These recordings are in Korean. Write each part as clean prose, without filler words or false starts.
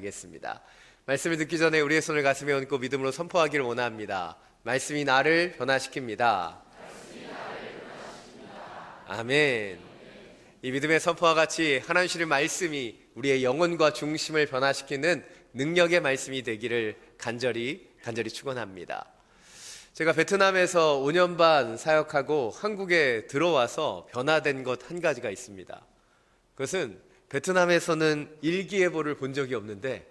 겠습니다. 말씀을 듣기 전에 우리의 손을 가슴에 얹고 믿음으로 선포하기를 원합니다. 말씀이 나를 변화시킵니다. 아멘. 이 믿음의 선포와 같이 하나님 주시는 말씀이 우리의 영혼과 중심을 변화시키는 능력의 말씀이 되기를 간절히 축원합니다. 제가 베트남에서 5년 반 사역하고 한국에 들어와서 변화된 것 한 가지가 있습니다. 그것은 베트남에서는 일기예보를 본 적이 없는데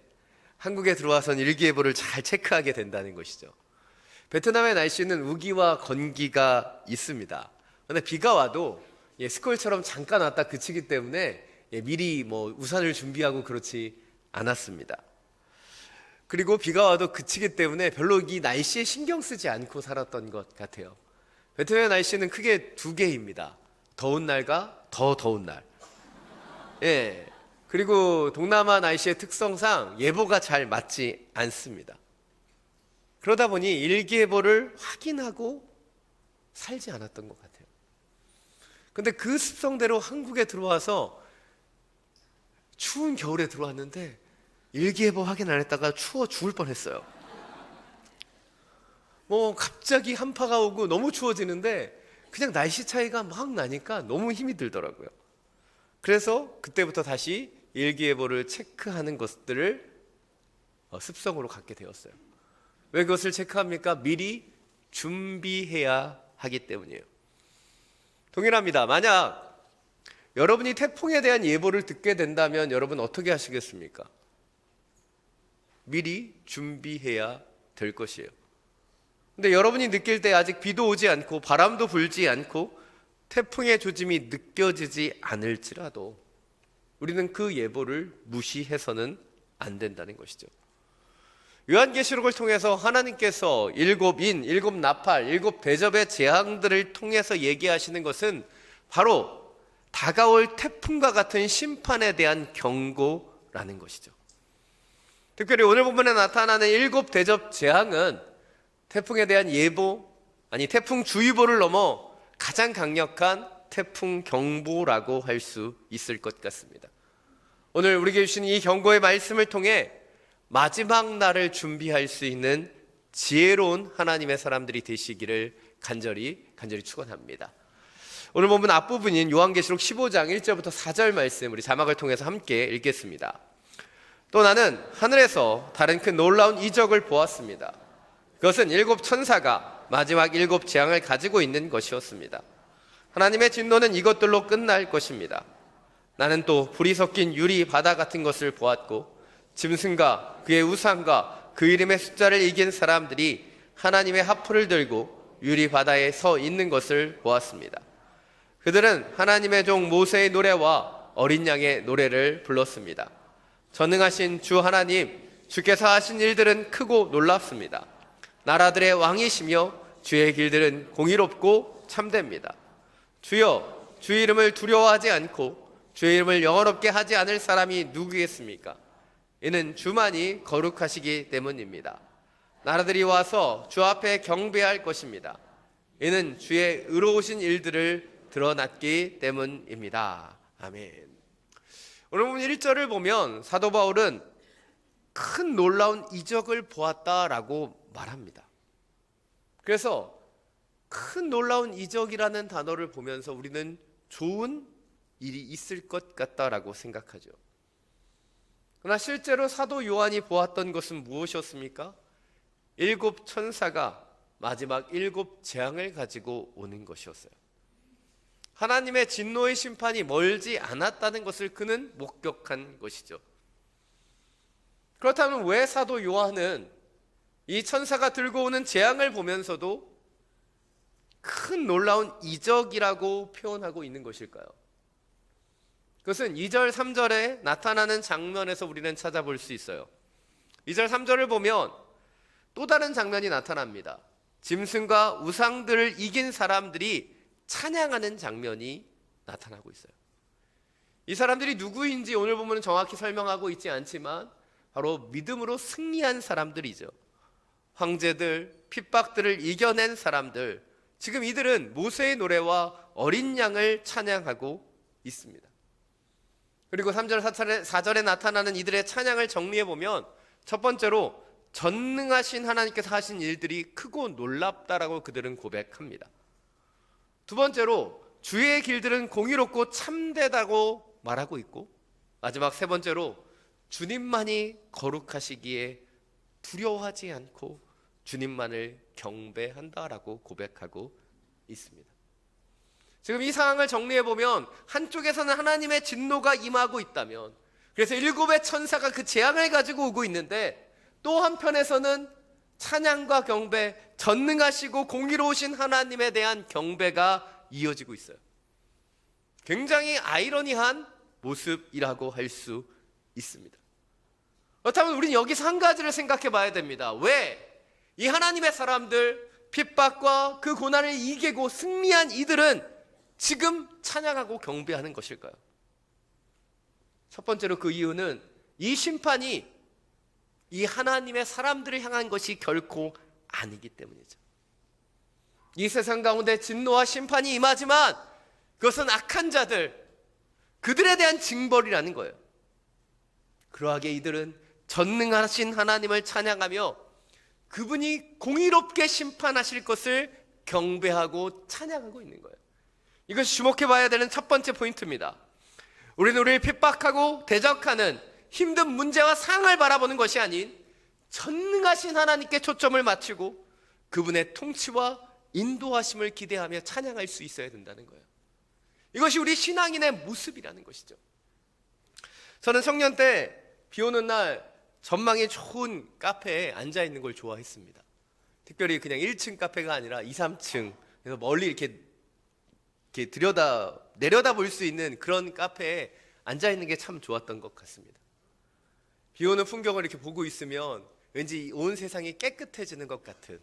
한국에 들어와서는 일기예보를 잘 체크하게 된다는 것이죠. 베트남의 날씨는 우기와 건기가 있습니다. 그런데 비가 와도 스콜처럼 잠깐 왔다 그치기 때문에 미리 우산을 준비하고 그렇지 않았습니다. 그리고 비가 와도 그치기 때문에 별로 이 날씨에 신경 쓰지 않고 살았던 것 같아요. 베트남의 날씨는 크게 두 개입니다. 더운 날과 더 더운 날. 그리고 동남아 날씨의 특성상 예보가 잘 맞지 않습니다. 그러다 보니 일기예보를 확인하고 살지 않았던 것 같아요. 근데 그 습성대로 한국에 들어와서 추운 겨울에 들어왔는데 일기예보 확인 안 했다가 추워 죽을 뻔했어요. 갑자기 한파가 오고 너무 추워지는데 그냥 날씨 차이가 막 나니까 너무 힘이 들더라고요. 그래서 그때부터 다시 일기예보를 체크하는 것들을 습성으로 갖게 되었어요. 왜 그것을 체크합니까? 미리 준비해야 하기 때문이에요. 동일합니다. 만약 여러분이 태풍에 대한 예보를 듣게 된다면 여러분 어떻게 하시겠습니까? 미리 준비해야 될 것이에요. 근데 여러분이 느낄 때 아직 비도 오지 않고 바람도 불지 않고 태풍의 조짐이 느껴지지 않을지라도 우리는 그 예보를 무시해서는 안 된다는 것이죠. 요한계시록을 통해서 하나님께서 일곱 인, 일곱 나팔, 일곱 대접의 재앙들을 통해서 얘기하시는 것은 바로 다가올 태풍과 같은 심판에 대한 경고라는 것이죠. 특별히 오늘 본문에 나타나는 일곱 대접 재앙은 태풍에 대한 예보, 태풍주의보를 넘어 가장 강력한 태풍 경보라고 할 수 있을 것 같습니다. 오늘 우리에게 주신 이 경고의 말씀을 통해 마지막 날을 준비할 수 있는 지혜로운 하나님의 사람들이 되시기를 간절히 축원합니다. 오늘 본문 앞부분인 요한계시록 15장 1절부터 4절 말씀 우리 자막을 통해서 함께 읽겠습니다. 또 나는 하늘에서 다른 큰 놀라운 이적을 보았습니다. 그것은 일곱 천사가 마지막 일곱 재앙을 가지고 있는 것이었습니다. 하나님의 진노는 이것들로 끝날 것입니다. 나는 또 불이 섞인 유리 바다 같은 것을 보았고 짐승과 그의 우상과 그 이름의 숫자를 이긴 사람들이 하나님의 하프를 들고 유리 바다에 서 있는 것을 보았습니다. 그들은 하나님의 종 모세의 노래와 어린 양의 노래를 불렀습니다. 전능하신 주 하나님, 주께서 하신 일들은 크고 놀랍습니다. 나라들의 왕이시며 주의 길들은 공의롭고 참됩니다. 주여, 주의 이름을 두려워하지 않고 주의 이름을 영어롭게 하지 않을 사람이 누구겠습니까? 이는 주만이 거룩하시기 때문입니다. 나라들이 와서 주 앞에 경배할 것입니다. 이는 주의 의로우신 일들을 드러났기 때문입니다. 아멘. 오늘 보면 1절을 보면 사도 바울은 큰 놀라운 이적을 보았다라고 말합니다. 그래서 큰 놀라운 이적이라는 단어를 보면서 우리는 좋은 일이 있을 것 같다라고 생각하죠. 그러나 실제로 사도 요한이 보았던 것은 무엇이었습니까? 일곱 천사가 마지막 일곱 재앙을 가지고 오는 것이었어요. 하나님의 진노의 심판이 멀지 않았다는 것을 그는 목격한 것이죠. 그렇다면 왜 사도 요한은 이 천사가 들고 오는 재앙을 보면서도 큰 놀라운 이적이라고 표현하고 있는 것일까요? 그것은 2절, 3절에 나타나는 장면에서 우리는 찾아볼 수 있어요. 2절, 3절을 보면 또 다른 장면이 나타납니다. 짐승과 우상들을 이긴 사람들이 찬양하는 장면이 나타나고 있어요. 이 사람들이 누구인지 오늘 보면 정확히 설명하고 있지 않지만 바로 믿음으로 승리한 사람들이죠. 황제들, 핍박들을 이겨낸 사람들, 지금 이들은 모세의 노래와 어린 양을 찬양하고 있습니다. 그리고 3절 4절에 나타나는 이들의 찬양을 정리해 보면 첫 번째로 전능하신 하나님께서 하신 일들이 크고 놀랍다라고 그들은 고백합니다. 두 번째로 주의 길들은 공의롭고 참되다고 말하고 있고, 마지막 세 번째로 주님만이 거룩하시기에 두려워하지 않고 주님만을 경배한다라고 고백하고 있습니다. 지금 이 상황을 정리해 보면 한쪽에서는 하나님의 진노가 임하고 있다면, 그래서 일곱의 천사가 그 재앙을 가지고 오고 있는데, 또 한편에서는 찬양과 경배, 전능하시고 공의로우신 하나님에 대한 경배가 이어지고 있어요. 굉장히 아이러니한 모습이라고 할 수 있습니다. 그렇다면 우리는 여기서 한 가지를 생각해 봐야 됩니다. 왜 이 하나님의 사람들, 핍박과 그 고난을 이기고 승리한 이들은 지금 찬양하고 경배하는 것일까요? 첫 번째로 그 이유는 이 심판이 이 하나님의 사람들을 향한 것이 결코 아니기 때문이죠. 이 세상 가운데 진노와 심판이 임하지만 그것은 악한 자들, 그들에 대한 징벌이라는 거예요. 그러하게 이들은 전능하신 하나님을 찬양하며 그분이 공의롭게 심판하실 것을 경배하고 찬양하고 있는 거예요. 이것이 주목해 봐야 되는 첫 번째 포인트입니다. 우리는 우리를 핍박하고 대적하는 힘든 문제와 상황을 바라보는 것이 아닌 전능하신 하나님께 초점을 맞추고 그분의 통치와 인도하심을 기대하며 찬양할 수 있어야 된다는 거예요. 이것이 우리 신앙인의 모습이라는 것이죠. 저는 청년 때 비 오는 날 전망이 좋은 카페에 앉아 있는 걸 좋아했습니다. 특별히 그냥 1층 카페가 아니라 2, 3층, 그래서 멀리 이렇게 내려다 볼 수 있는 그런 카페에 앉아 있는 게 참 좋았던 것 같습니다. 비 오는 풍경을 이렇게 보고 있으면 왠지 온 세상이 깨끗해지는 것 같은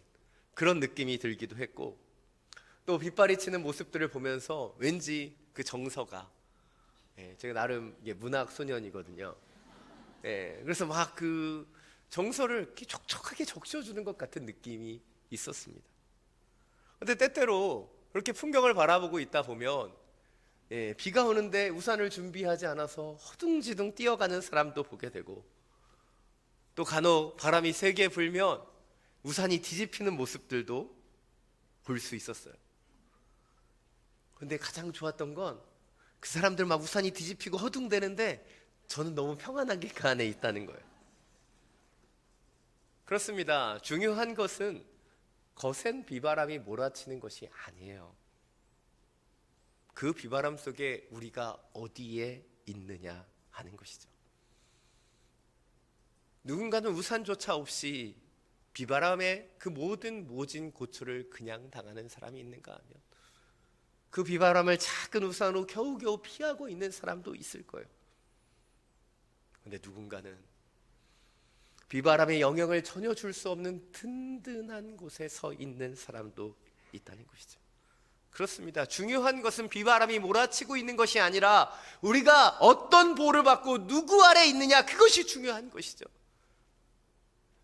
그런 느낌이 들기도 했고, 또 빗발이 치는 모습들을 보면서 왠지 그 정서가, 제가 나름 문학 소년이거든요. 그래서 막 그 정서를 이렇게 촉촉하게 적셔주는 것 같은 느낌이 있었습니다. 근데 때때로 그렇게 풍경을 바라보고 있다 보면 비가 오는데 우산을 준비하지 않아서 허둥지둥 뛰어가는 사람도 보게 되고, 또 간혹 바람이 세게 불면 우산이 뒤집히는 모습들도 볼 수 있었어요. 근데 가장 좋았던 건 그 사람들 막 우산이 뒤집히고 허둥대는데 저는 너무 평안하게 그 안에 있다는 거예요. 그렇습니다. 중요한 것은 거센 비바람이 몰아치는 것이 아니에요. 그 비바람 속에 우리가 어디에 있느냐 하는 것이죠. 누군가는 우산조차 없이 비바람의 그 모든 모진 고초를 그냥 당하는 사람이 있는가 하면 그 비바람을 작은 우산으로 겨우겨우 피하고 있는 사람도 있을 거예요. 그런데 누군가는 비바람의 영향을 전혀 줄 수 없는 든든한 곳에 서 있는 사람도 있다는 것이죠. 그렇습니다. 중요한 것은 비바람이 몰아치고 있는 것이 아니라 우리가 어떤 보호를 받고 누구 아래 있느냐, 그것이 중요한 것이죠.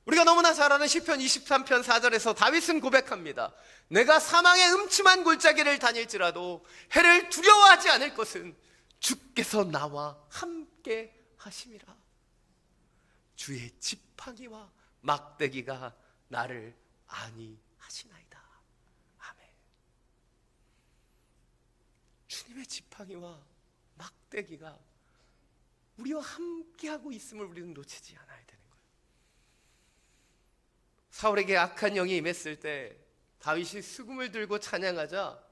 우리가 너무나 잘 아는 시편 23편 4절에서 다윗은 고백합니다. 내가 사망의 음침한 골짜기를 다닐지라도 해를 두려워하지 않을 것은 주께서 나와 함께 하심이라. 주의 지팡이와 막대기가 나를 안위하시나이다. 아멘. 주님의 지팡이와 막대기가 우리와 함께하고 있음을 우리는 놓치지 않아야 되는 거예요. 사울에게 악한 영이 임했을 때 다윗이 수금을 들고 찬양하자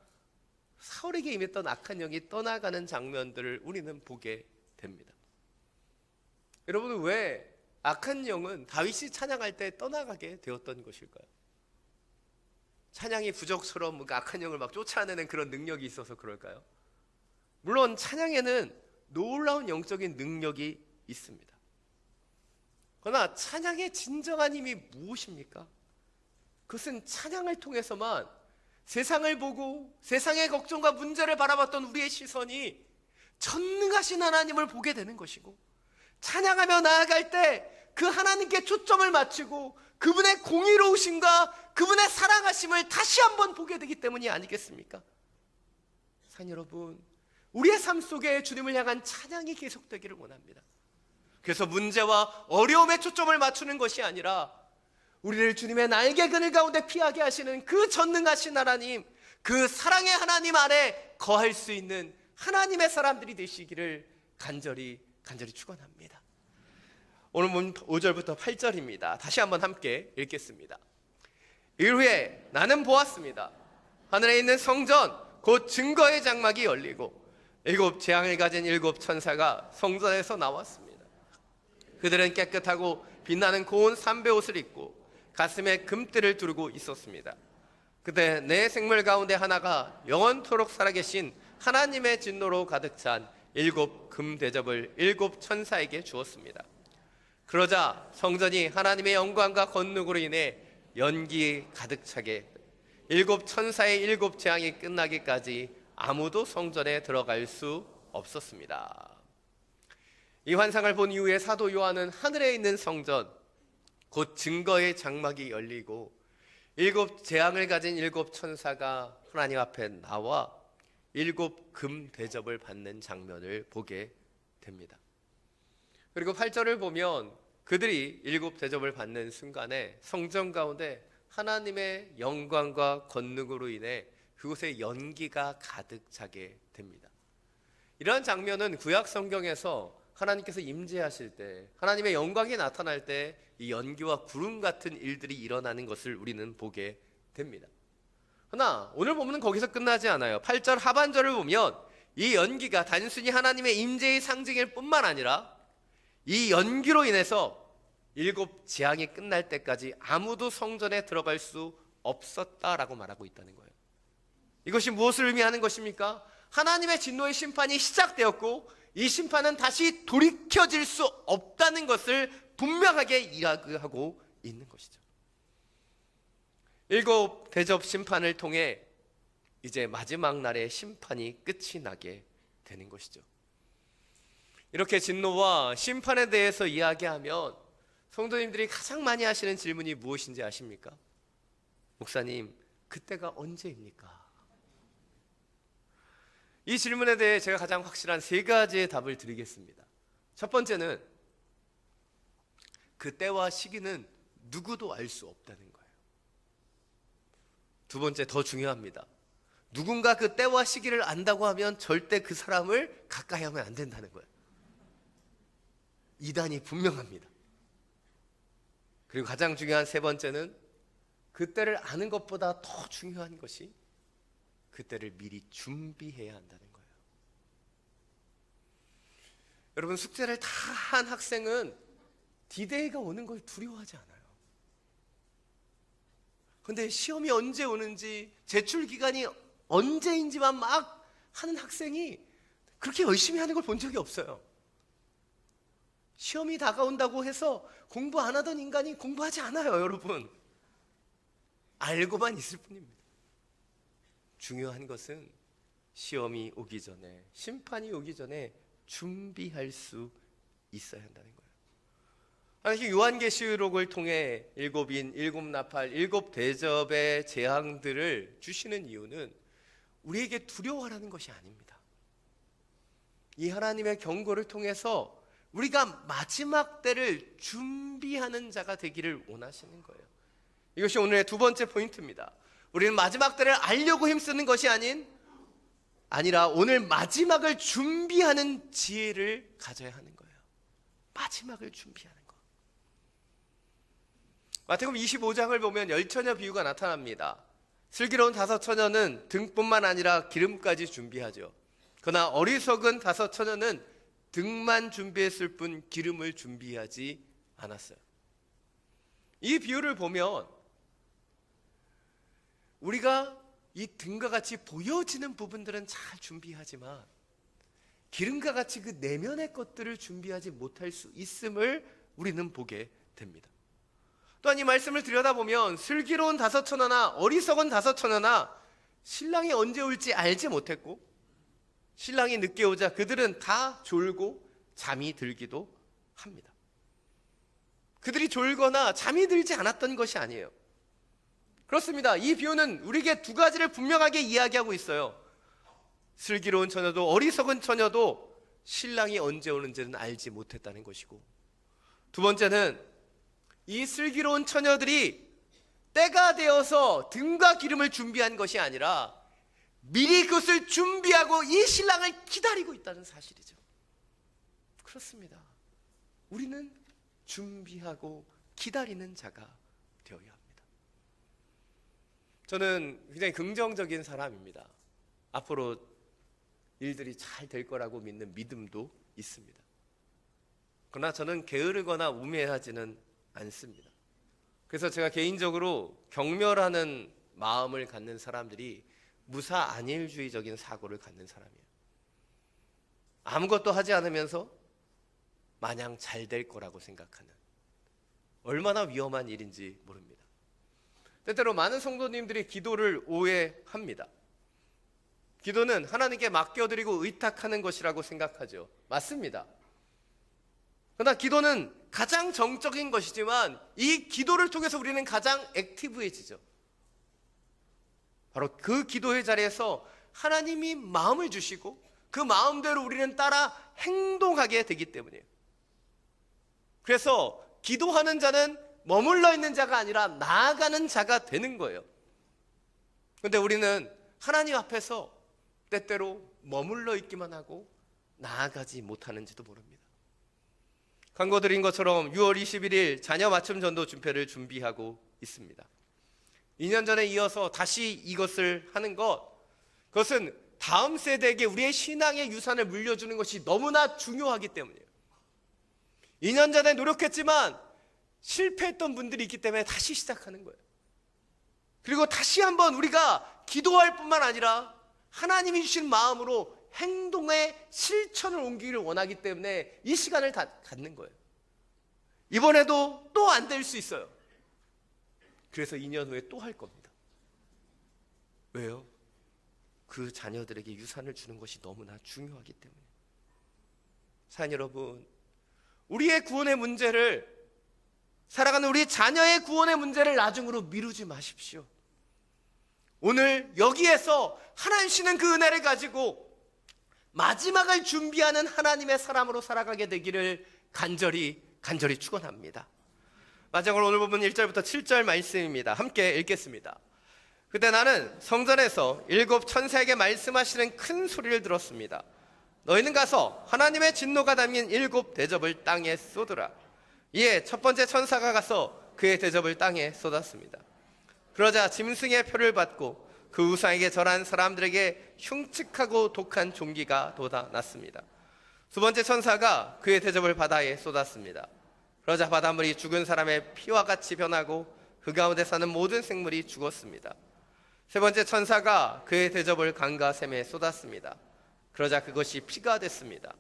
사울에게 임했던 악한 영이 떠나가는 장면들을 우리는 보게 됩니다. 여러분은 왜 악한 영은 다윗이 찬양할 때 떠나가게 되었던 것일까요? 찬양이 부적스러운 악한 영을 막 쫓아내는 그런 능력이 있어서 그럴까요? 물론 찬양에는 놀라운 영적인 능력이 있습니다. 그러나 찬양의 진정한 힘이 무엇입니까? 그것은 찬양을 통해서만 세상을 보고 세상의 걱정과 문제를 바라봤던 우리의 시선이 전능하신 하나님을 보게 되는 것이고, 찬양하며 나아갈 때 그 하나님께 초점을 맞추고 그분의 공의로우심과 그분의 사랑하심을 다시 한번 보게 되기 때문이 아니겠습니까? 사랑 여러분, 우리의 삶 속에 주님을 향한 찬양이 계속되기를 원합니다. 그래서 문제와 어려움에 초점을 맞추는 것이 아니라 우리를 주님의 날개 그늘 가운데 피하게 하시는 그 전능하신 하나님, 그 사랑의 하나님 안에 거할 수 있는 하나님의 사람들이 되시기를 간절히 축원합니다. 오늘 본 5절부터 8절입니다. 다시 한번 함께 읽겠습니다. 이후에 나는 보았습니다. 하늘에 있는 성전 곧 증거의 장막이 열리고 7 재앙을 가진 7 천사가 성전에서 나왔습니다. 그들은 깨끗하고 빛나는 고운 삼배 옷을 입고 가슴에 금띠를 두르고 있었습니다. 그때 내 생물 가운데 하나가 영원토록 살아계신 하나님의 진노로 가득 찬 7 금대접을 7 천사에게 주었습니다. 그러자 성전이 하나님의 영광과 권능으로 인해 연기 가득 차게 7 천사의 7 재앙이 끝나기까지 아무도 성전에 들어갈 수 없었습니다. 이 환상을 본 이후에 사도 요한은 하늘에 있는 성전 곧 증거의 장막이 열리고 7 재앙을 가진 7 천사가 하나님 앞에 나와 7 금 대접을 받는 장면을 보게 됩니다. 그리고 8절을 보면 그들이 7 대접을 받는 순간에 성전 가운데 하나님의 영광과 권능으로 인해 그곳에 연기가 가득 차게 됩니다. 이러한 장면은 구약 성경에서 하나님께서 임재하실 때, 하나님의 영광이 나타날 때 이 연기와 구름 같은 일들이 일어나는 것을 우리는 보게 됩니다. 그러나 오늘 본문은 거기서 끝나지 않아요. 8절 하반절을 보면 이 연기가 단순히 하나님의 임재의 상징일 뿐만 아니라 이 연기로 인해서 7 재앙이 끝날 때까지 아무도 성전에 들어갈 수 없었다라고 말하고 있다는 거예요. 이것이 무엇을 의미하는 것입니까? 하나님의 진노의 심판이 시작되었고 이 심판은 다시 돌이켜질 수 없다는 것을 분명하게 이야기하고 있는 것이죠. 7 대접 심판을 통해 이제 마지막 날의 심판이 끝이 나게 되는 것이죠. 이렇게 진노와 심판에 대해서 이야기하면 성도님들이 가장 많이 하시는 질문이 무엇인지 아십니까? 목사님, 그때가 언제입니까? 이 질문에 대해 제가 가장 확실한 3가지의 답을 드리겠습니다. 첫 번째는 그 때와 시기는 누구도 알 수 없다는 거예요. 두 번째, 더 중요합니다. 누군가 그 때와 시기를 안다고 하면 절대 그 사람을 가까이 하면 안 된다는 거예요. 이단이 분명합니다. 그리고 가장 중요한 3번째는 그 때를 아는 것보다 더 중요한 것이 그 때를 미리 준비해야 한다는 거예요. 여러분, 숙제를 다 한 학생은 디데이가 오는 걸 두려워하지 않아요. 그런데 시험이 언제 오는지, 제출 기간이 언제인지만 막 하는 학생이 그렇게 열심히 하는 걸 본 적이 없어요. 시험이 다가온다고 해서 공부 안 하던 인간이 공부하지 않아요, 여러분. 알고만 있을 뿐입니다. 중요한 것은 시험이 오기 전에, 심판이 오기 전에 준비할 수 있어야 한다는 거예요. 요한계시록을 통해 7인, 7나팔, 7 대접의 재앙들을 주시는 이유는 우리에게 두려워하라는 것이 아닙니다. 이 하나님의 경고를 통해서 우리가 마지막 때를 준비하는 자가 되기를 원하시는 거예요. 이것이 오늘의 2번째 포인트입니다. 우리는 마지막 때를 알려고 힘쓰는 것이 아니라 오늘 마지막을 준비하는 지혜를 가져야 하는 거예요. 마지막을 준비하는 거. 마태복음 25장을 보면 열처녀 비유가 나타납니다. 슬기로운 5 처녀는 등뿐만 아니라 기름까지 준비하죠. 그러나 어리석은 5 처녀는 등만 준비했을 뿐 기름을 준비하지 않았어요. 이 비유를 보면 우리가 이 등과 같이 보여지는 부분들은 잘 준비하지만 기름과 같이 그 내면의 것들을 준비하지 못할 수 있음을 우리는 보게 됩니다. 또한 이 말씀을 들여다보면 슬기로운 5 처녀나 어리석은 5 처녀나 신랑이 언제 올지 알지 못했고 신랑이 늦게 오자 그들은 다 졸고 잠이 들기도 합니다. 그들이 졸거나 잠이 들지 않았던 것이 아니에요. 그렇습니다. 이 비유는 우리에게 2가지를 분명하게 이야기하고 있어요. 슬기로운 처녀도 어리석은 처녀도 신랑이 언제 오는지는 알지 못했다는 것이고, 두 번째는 이 슬기로운 처녀들이 때가 되어서 등과 기름을 준비한 것이 아니라 미리 그것을 준비하고 이 신랑을 기다리고 있다는 사실이죠. 그렇습니다. 우리는 준비하고 기다리는 자가 되어야 합니다. 저는 굉장히 긍정적인 사람입니다. 앞으로 일들이 잘 될 거라고 믿는 믿음도 있습니다. 그러나 저는 게으르거나 우매하지는 않습니다. 그래서 제가 개인적으로 경멸하는 마음을 갖는 사람들이 무사 안일주의적인 사고를 갖는 사람이에요. 아무것도 하지 않으면서 마냥 잘 될 거라고 생각하는, 얼마나 위험한 일인지 모릅니다. 때때로 많은 성도님들이 기도를 오해합니다. 기도는 하나님께 맡겨드리고 의탁하는 것이라고 생각하죠. 맞습니다. 그러나 기도는 가장 정적인 것이지만 이 기도를 통해서 우리는 가장 액티브해지죠. 바로 그 기도의 자리에서 하나님이 마음을 주시고 그 마음대로 우리는 따라 행동하게 되기 때문이에요. 그래서 기도하는 자는 머물러 있는 자가 아니라 나아가는 자가 되는 거예요. 그런데 우리는 하나님 앞에서 때때로 머물러 있기만 하고 나아가지 못하는지도 모릅니다. 광고 드린 것처럼 6월 21일 자녀 맞춤 전도 집회를 준비하고 있습니다. 2년 전에 이어서 다시 이것을 하는 그것은 다음 세대에게 우리의 신앙의 유산을 물려주는 것이 너무나 중요하기 때문이에요. 2년 전에 노력했지만 실패했던 분들이 있기 때문에 다시 시작하는 거예요. 그리고 다시 한번 우리가 기도할 뿐만 아니라 하나님이 주신 마음으로 행동의 실천을 옮기기를 원하기 때문에 이 시간을 갖는 거예요. 이번에도 또 안 될 수 있어요. 그래서 2년 후에 또 할 겁니다. 왜요? 그 자녀들에게 유산을 주는 것이 너무나 중요하기 때문에. 사랑 여러분, 우리의 구원의 문제를, 살아가는 우리 자녀의 구원의 문제를 나중으로 미루지 마십시오. 오늘 여기에서 하나님 주시는 그 은혜를 가지고 마지막을 준비하는 하나님의 사람으로 살아가게 되기를 간절히 축원합니다. 마지막으로 오늘 본문 1절부터 7절 말씀입니다. 함께 읽겠습니다. 그때 나는 성전에서 7 천사에게 말씀하시는 큰 소리를 들었습니다. 너희는 가서 하나님의 진노가 담긴 7 대접을 땅에 쏟으라. 이에 첫 번째 천사가 가서 그의 대접을 땅에 쏟았습니다. 그러자 짐승의 표를 받고 그 우상에게 절한 사람들에게 흉측하고 독한 종기가 돋아났습니다. 두 번째 천사가 그의 대접을 바다에 쏟았습니다. 그러자 바닷물이 죽은 사람의 피와 같이 변하고 그 가운데 사는 모든 생물이 죽었습니다. 세 번째 천사가 그의 대접을 강과 샘에 쏟았습니다. 그러자 그것이 피가 됐습니다.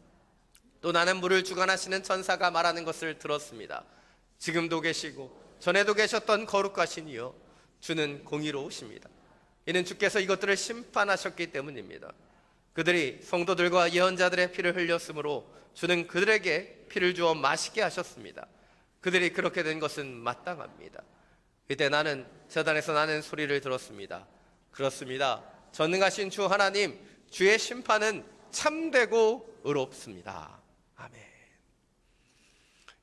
또 나는 물을 주관하시는 천사가 말하는 것을 들었습니다. 지금도 계시고 전에도 계셨던 거룩하신 이여, 주는 공의로우십니다. 이는 주께서 이것들을 심판하셨기 때문입니다. 그들이 성도들과 예언자들의 피를 흘렸으므로 주는 그들에게 피를 주어 마시게 하셨습니다. 그들이 그렇게 된 것은 마땅합니다. 이때 나는 제단에서 나는 소리를 들었습니다. 그렇습니다. 전능하신 주 하나님, 주의 심판은 참되고 의롭습니다. 아멘.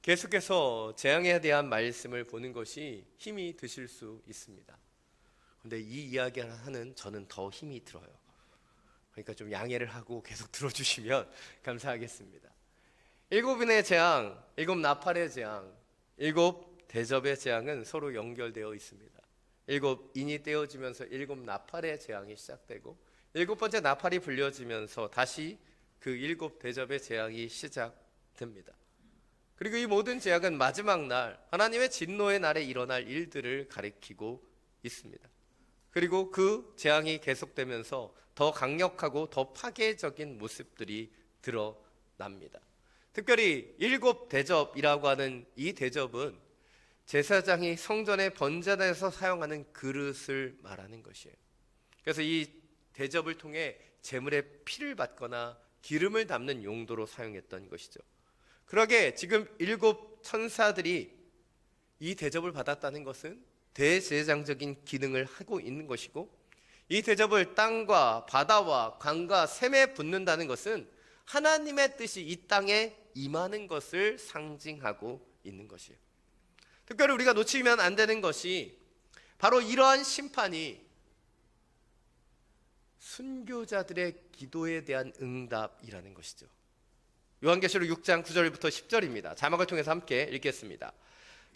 계속해서 재앙에 대한 말씀을 보는 것이 힘이 드실 수 있습니다. 그런데 이 이야기를 하는 저는 더 힘이 들어요. 그러니까 좀 양해를 하고 계속 들어주시면 감사하겠습니다. 7인의 재앙, 7 나팔의 재앙, 7 대접의 재앙은 서로 연결되어 있습니다. 7인이 떼어지면서 7 나팔의 재앙이 시작되고 7번째 나팔이 불려지면서 다시 그 7 대접의 재앙이 시작됩니다. 그리고 이 모든 재앙은 마지막 날, 하나님의 진노의 날에 일어날 일들을 가리키고 있습니다. 그리고 그 재앙이 계속되면서 더 강력하고 더 파괴적인 모습들이 드러납니다. 특별히 7 대접이라고 하는 이 대접은 제사장이 성전의 번제단에서 사용하는 그릇을 말하는 것이에요. 그래서 이 대접을 통해 제물의 피를 받거나 기름을 담는 용도로 사용했던 것이죠. 그러게 지금 7 천사들이 이 대접을 받았다는 것은 대제사장적인 기능을 하고 있는 것이고, 이 대접을 땅과 바다와 강과 샘에 붓는다는 것은 하나님의 뜻이 이 땅에 임하는 것을 상징하고 있는 것이에요. 특별히 우리가 놓치면 안 되는 것이 바로 이러한 심판이 순교자들의 기도에 대한 응답이라는 것이죠. 요한계시록 6장 9절부터 10절입니다. 자막을 통해서 함께 읽겠습니다.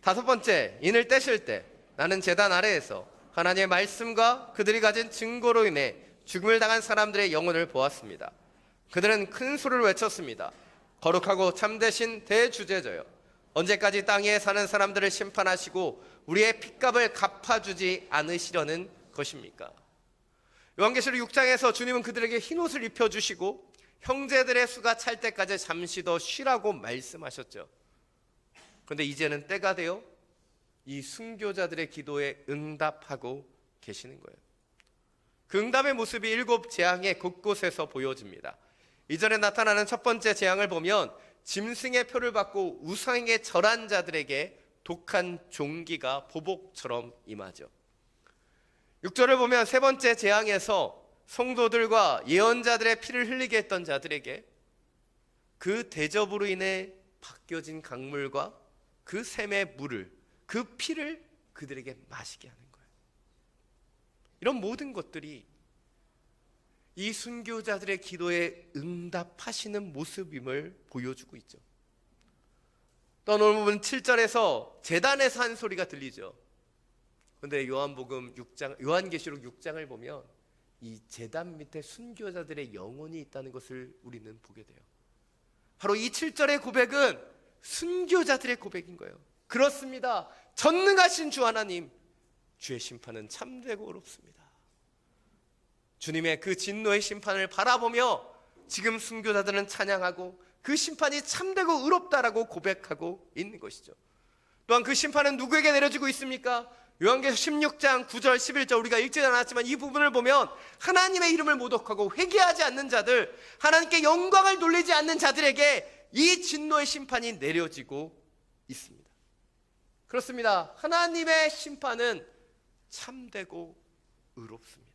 다섯 번째, 인을 떼실 때 나는 제단 아래에서 하나님의 말씀과 그들이 가진 증거로 인해 죽음을 당한 사람들의 영혼을 보았습니다. 그들은 큰 소리를 외쳤습니다. 거룩하고 참되신 대주제자여, 언제까지 땅 위에 사는 사람들을 심판하시고 우리의 핏값을 갚아주지 않으시려는 것입니까? 요한계시록 6장에서 주님은 그들에게 흰옷을 입혀주시고 형제들의 수가 찰 때까지 잠시 더 쉬라고 말씀하셨죠. 그런데 이제는 때가 되어 이 순교자들의 기도에 응답하고 계시는 거예요. 그 응답의 모습이 7 재앙의 곳곳에서 보여집니다. 이전에 나타나는 첫 번째 재앙을 보면 짐승의 표를 받고 우상에게 절한 자들에게 독한 종기가 보복처럼 임하죠. 6절을 보면 세 번째 재앙에서 성도들과 예언자들의 피를 흘리게 했던 자들에게 그 대접으로 인해 바뀌어진 강물과 그 샘의 물을, 그 피를 그들에게 마시게 하는 거예요. 이런 모든 것들이 이 순교자들의 기도에 응답하시는 모습임을 보여주고 있죠. 또 오늘 보면 7절에서 제단에서 한 소리가 들리죠. 그런데 요한계시록 6장을 보면 이 제단 밑에 순교자들의 영혼이 있다는 것을 우리는 보게 돼요. 바로 이 7절의 고백은 순교자들의 고백인 거예요. 그렇습니다. 전능하신 주 하나님, 주의 심판은 참되고 어렵습니다. 주님의 그 진노의 심판을 바라보며 지금 순교자들은 찬양하고 그 심판이 참되고 의롭다라고 고백하고 있는 것이죠. 또한 그 심판은 누구에게 내려지고 있습니까? 요한계시록 16장 9절 11절 우리가 읽지 않았지만 이 부분을 보면 하나님의 이름을 모독하고 회개하지 않는 자들, 하나님께 영광을 돌리지 않는 자들에게 이 진노의 심판이 내려지고 있습니다. 그렇습니다. 하나님의 심판은 참되고 의롭습니다.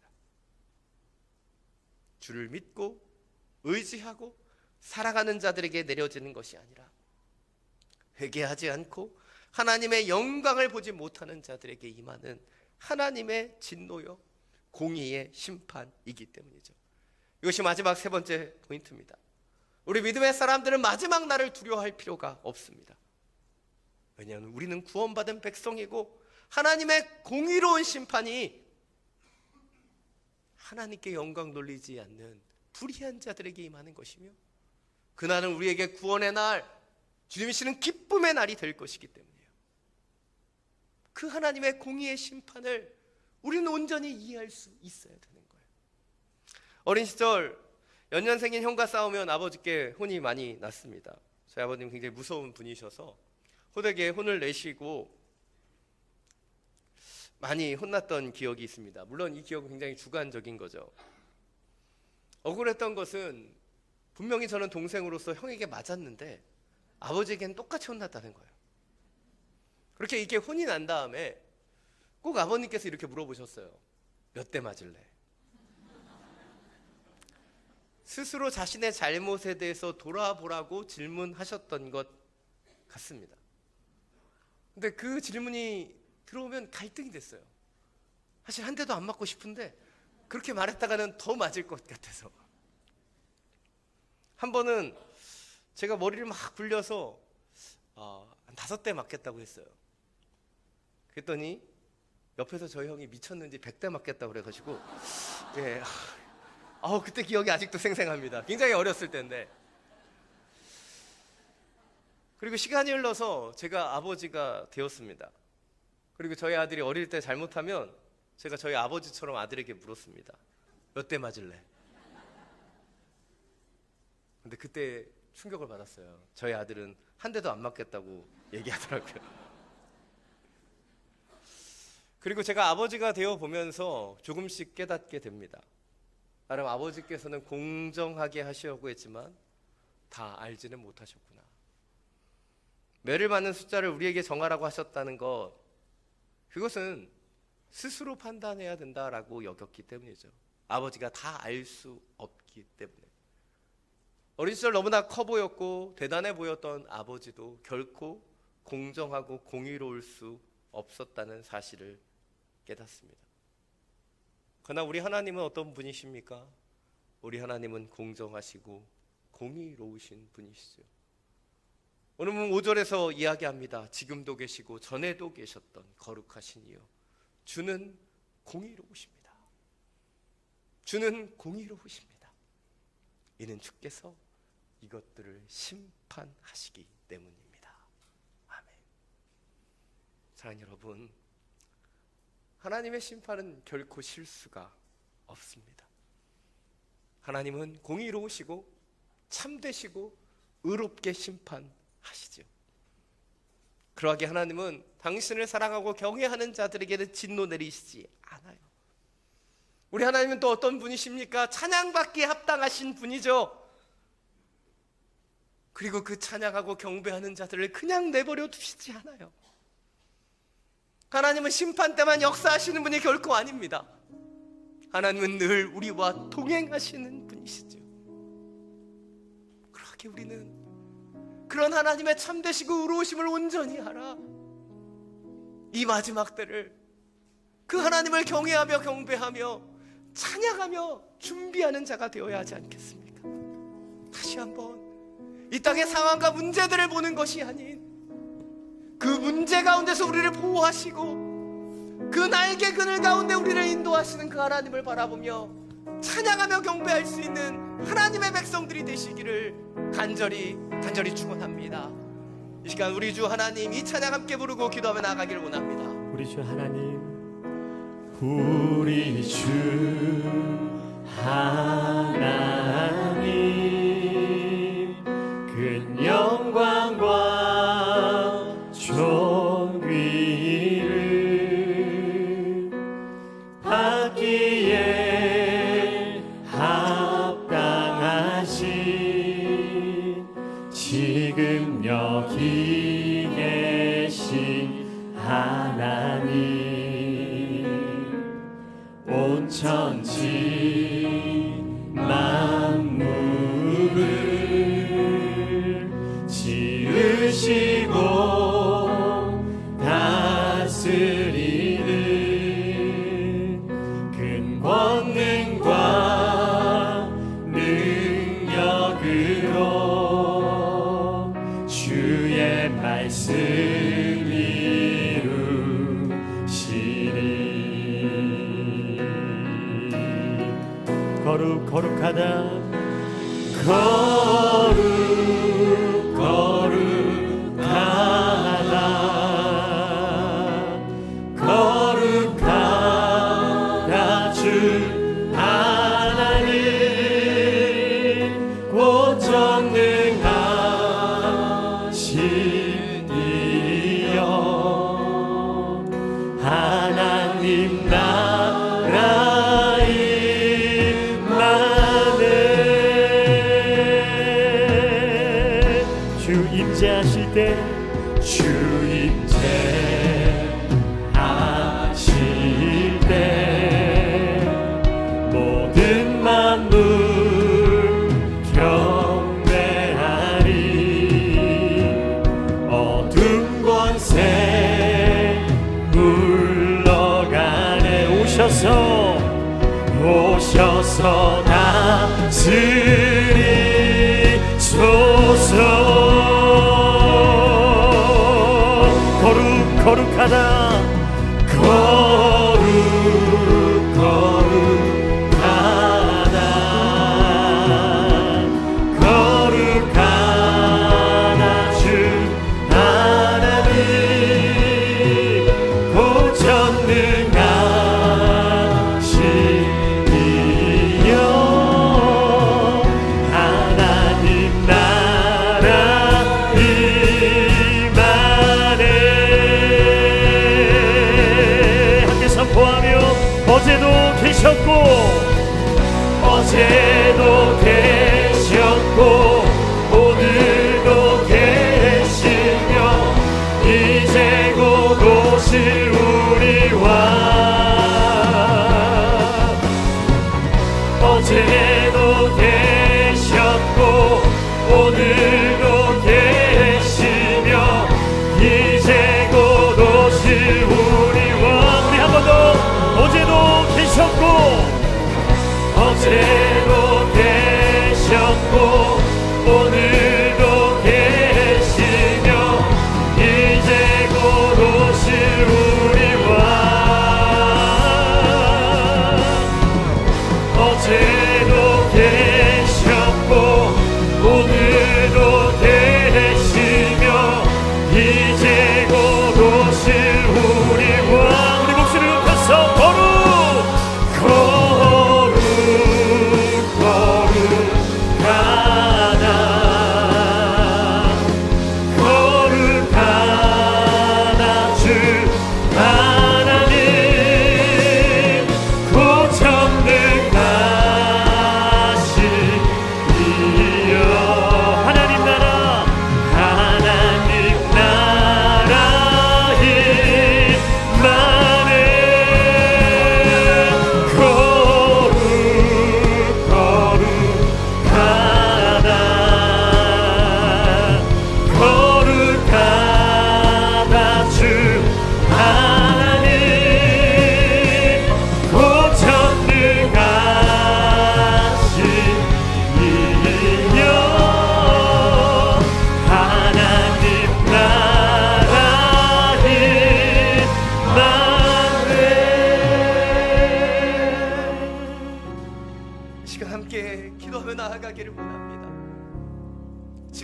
주를 믿고 의지하고 살아가는 자들에게 내려지는 것이 아니라 회개하지 않고 하나님의 영광을 보지 못하는 자들에게 임하는 하나님의 진노요 공의의 심판이기 때문이죠. 이것이 마지막 세 번째 포인트입니다. 우리 믿음의 사람들은 마지막 날을 두려워할 필요가 없습니다. 왜냐하면 우리는 구원받은 백성이고 하나님의 공의로운 심판이 하나님께 영광 돌리지 않는 불의한 자들에게 임하는 것이며 그날은 우리에게 구원의 날, 주님이시는 기쁨의 날이 될 것이기 때문이에요. 그 하나님의 공의의 심판을 우리는 온전히 이해할 수 있어야 되는 거예요. 어린 시절 연년생인 형과 싸우면 아버지께 혼이 많이 났습니다. 저희 아버님 굉장히 무서운 분이셔서 호되게 혼을 내시고 많이 혼났던 기억이 있습니다. 물론 이 기억은 굉장히 주관적인 거죠. 억울했던 것은 분명히 저는 동생으로서 형에게 맞았는데 아버지에게는 똑같이 혼났다는 거예요. 그렇게 이렇게 혼이 난 다음에 꼭 아버님께서 이렇게 물어보셨어요. 몇 대 맞을래? 스스로 자신의 잘못에 대해서 돌아보라고 질문하셨던 것 같습니다. 근데 그 질문이 들어오면 갈등이 됐어요. 사실 한 대도 안 맞고 싶은데 그렇게 말했다가는 더 맞을 것 같아서. 한 번은 제가 머리를 막 굴려서 한 5대 맞겠다고 했어요. 그랬더니 옆에서 저희 형이 미쳤는지 100대 맞겠다고 그래가지고 예, 그때 기억이 아직도 생생합니다. 굉장히 어렸을 때인데. 그리고 시간이 흘러서 제가 아버지가 되었습니다. 그리고 저희 아들이 어릴 때 잘못하면 제가 저희 아버지처럼 아들에게 물었습니다. 몇 대 맞을래? 근데 그때 충격을 받았어요. 저희 아들은 한 대도 안 맞겠다고 얘기하더라고요. 그리고 제가 아버지가 되어 보면서 조금씩 깨닫게 됩니다. 나름 아버지께서는 공정하게 하시려고 했지만 다 알지는 못하셨구나. 매를 맞는 숫자를 우리에게 정하라고 하셨다는 것, 그것은 스스로 판단해야 된다라고 여겼기 때문이죠. 아버지가 다 알 수 없기 때문에. 어린 시절 너무나 커 보였고 대단해 보였던 아버지도 결코 공정하고 공의로울 수 없었다는 사실을 깨닫습니다. 그러나 우리 하나님은 어떤 분이십니까? 우리 하나님은 공정하시고 공의로우신 분이시죠. 오늘 5절에서 이야기합니다. 지금도 계시고 전에도 계셨던 거룩하신 이여, 주는 공의로우십니다. 주는 공의로우십니다. 이는 주께서 이것들을 심판하시기 때문입니다. 아멘. 사랑하는 여러분, 하나님의 심판은 결코 실수가 없습니다. 하나님은 공의로우시고 참되시고 의롭게 심판하시죠. 그러하게 하나님은 당신을 사랑하고 경외하는 자들에게는 진노 내리시지 않아요. 우리 하나님은 또 어떤 분이십니까? 찬양받기에 합당하신 분이죠. 그리고 그 찬양하고 경배하는 자들을 그냥 내버려 두시지 않아요. 하나님은 심판 때만 역사하시는 분이 결코 아닙니다. 하나님은 늘 우리와 동행하시는 분이시죠. 그렇게 우리는 그런 하나님의 참되시고 의로우심을 온전히 알아 이 마지막 때를 그 하나님을 경외하며 경배하며 찬양하며 준비하는 자가 되어야 하지 않겠습니까? 다시 한번 이 땅의 상황과 문제들을 보는 것이 아닌 그 문제 가운데서 우리를 보호하시고 그 날개 그늘 가운데 우리를 인도하시는 그 하나님을 바라보며 찬양하며 경배할 수 있는 하나님의 백성들이 되시기를 간절히 축원합니다. 이 시간 우리 주 하나님 이 찬양 함께 부르고 기도하며 나아가기를 원합니다. 우리 주 하나님, 우리 주 하나님, 큰 영광과 존귀를 받기에 합당하신 지금 여기 계신 하나님, 온 천지 만물을 지으시고 다스리는 큰 권능과 능력으로 주의 말씀 이루시리. 거룩하다, 거룩하다 주 하나님, 곧 전능하신 이여, 하나님 나라 임하네. 주 임재하실 때, 주 임재하실 때 모든 만물 경배하리. 어둠 권세 물러가네. 오셔서 다스리소서. 거룩하다, 거룩하다 주 하나님, 곧 전능하신 이여, 하나님 나라 임하네. 함께 선포하며 어제도 계셨고 오늘도 계시며 이제 곧 오실 우리 왕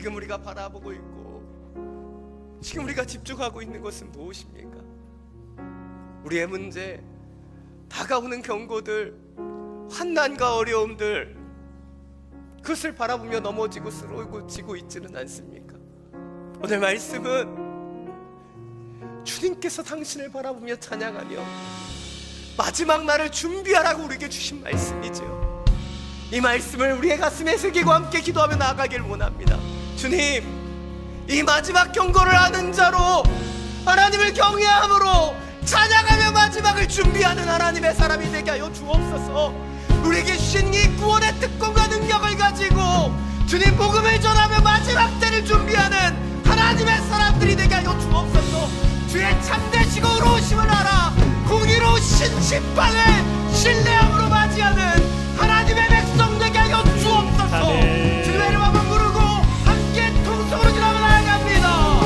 지금 우리가 바라보고 있고 지금 우리가 집중하고 있는 것은 무엇입니까? 우리의 문제, 다가오는 경고들, 환난과 어려움들, 그것을 바라보며 넘어지고 쓰러지고 있지는 않습니까? 오늘 말씀은 주님께서 당신을 바라보며 찬양하며 마지막 날을 준비하라고 우리에게 주신 말씀이죠. 이 말씀을 우리의 가슴에 새기고 함께 기도하며 나아가길 원합니다. 주님, 이 마지막 경고를 아는 자로 하나님을 경외함으로 찬양하며 마지막을 준비하는 하나님의 사람이 되게 하여 주옵소서. 우리에게 주신 이 구원의 특권과 능력을 가지고 주님 복음을 전하며 마지막 때를 준비하는 하나님의 사람들이 되게 하여 주옵소서. 주의 참되시고 의로우심을 알아 공의로우신 심판을 신뢰함으로 맞이하는 하나님의 백성 되게 하여 주옵소서. 아멘. 주님의 이름 한번 부르고 함께 통성으로 지나가 나아갑니다.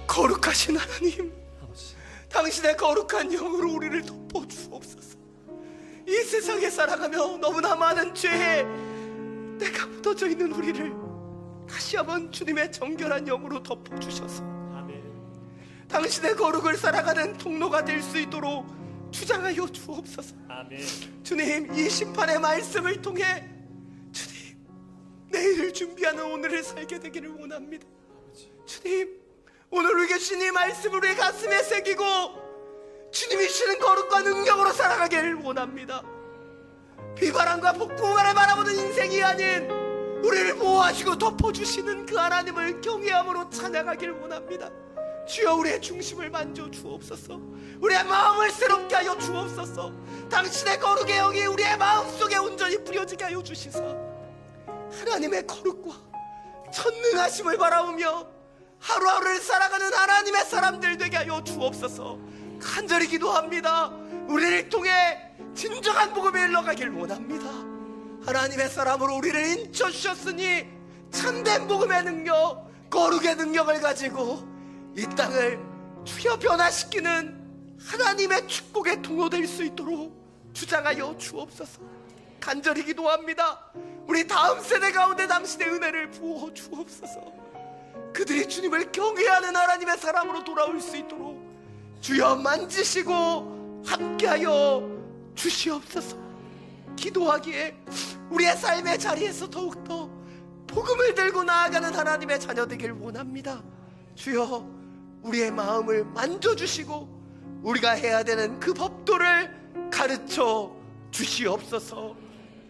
거룩하신 하나님, 당신의 거룩한 영으로 우리를 덮어주옵소서. 이 세상에 살아가며 너무나 많은 죄에 때가 묻어져 있는 우리를 다시 한번 주님의 정결한 영으로 덮어주셔서 당신의 거룩을 살아가는 통로가 될 수 있도록 주장하여 주옵소서. 아멘. 주님, 이 심판의 말씀을 통해 주님, 내일을 준비하는 오늘을 살게 되기를 원합니다. 주님, 오늘 우리에게 주신 이 말씀을 우리의 가슴에 새기고 주님이 주시는 거룩과 능력으로 살아가길 원합니다. 비바람과 폭풍만을 바라보는 인생이 아닌 우리를 보호하시고 덮어주시는 그 하나님을 경외함으로 찬양하길 원합니다. 주여, 우리의 중심을 만져 주옵소서. 우리의 마음을 새롭게 하여 주옵소서. 당신의 거룩의 영이 우리의 마음속에 온전히 뿌려지게 하여 주시사 하나님의 거룩과 전능하심을 바라보며 하루하루를 살아가는 하나님의 사람들 되게 하여 주옵소서. 간절히 기도합니다. 우리를 통해 진정한 복음이 흘러가길 원합니다. 하나님의 사람으로 우리를 인쳐주셨으니 참된 복음의 능력, 거룩의 능력을 가지고 이 땅을 주여 변화시키는 하나님의 축복의 통로 될 수 있도록 주장하여 주옵소서. 간절히 기도합니다. 우리 다음 세대 가운데 당신의 은혜를 부어 주옵소서. 그들이 주님을 경외하는 하나님의 사람으로 돌아올 수 있도록 주여 만지시고 함께하여 주시옵소서. 기도하기에 우리의 삶의 자리에서 더욱더 복음을 들고 나아가는 하나님의 자녀 되길 원합니다. 주여 우리의 마음을 만져주시고 우리가 해야 되는 그 법도를 가르쳐 주시옵소서.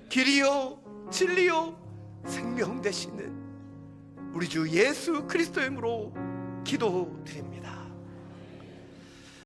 길이요 진리요 생명 되시는 우리 주 예수 그리스도의 이름으로 기도드립니다.